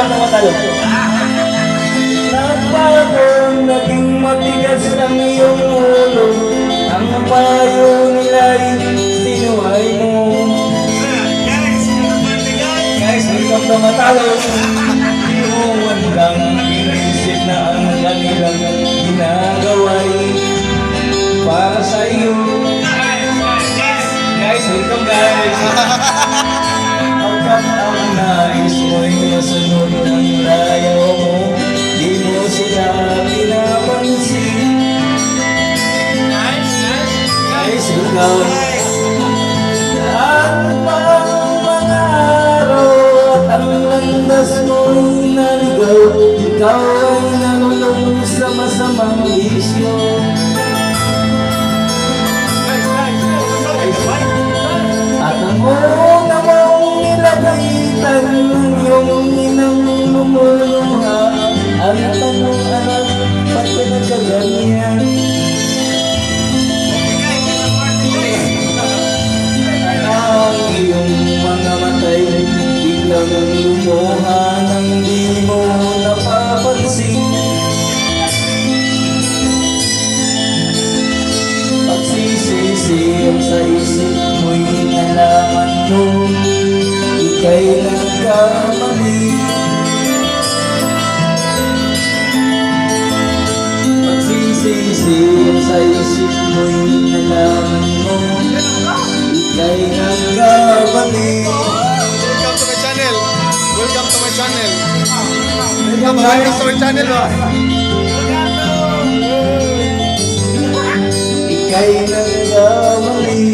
welcome to Matalo. Napakong naging matigas ang iyong ulo. Ang payo nila'y sinuhay mo. Guys, welcome to Matalo. Di mo hanggang inisip na ang kanilang ginagawa'y para sa iyo. Guys, welcome guys. Hanggang ang nais mo'y masunod ng layaw mo, di mo sila pinapansin. Guys, welcome. At pang mga araw at ang landas mo'y naligaw, ikaw ay nalulong sa masamang isyo. At ang una mong nilapitan ng iyong inang lumuluha. Ang tanong anak, ba't ka nagkaganyan? Ang iyong mga matay biglang lumuha nang di mo napapansin. Pagsisisiyong sa isip mo'y nalaman mo, ika'y nagkamali. Pagsisisiyong sa isip mo'y nalaman mo, ika'y nagkamali. Welcome to my channel. Welcome to my channel. Welcome Welcome to my channel. Ika'y nagkamali.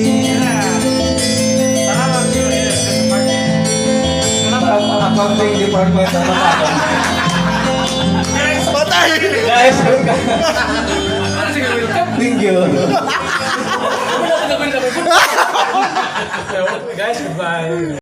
Accounting department ng Matalo. Patay! Guys, welcome. Thank you. Guys, goodbye.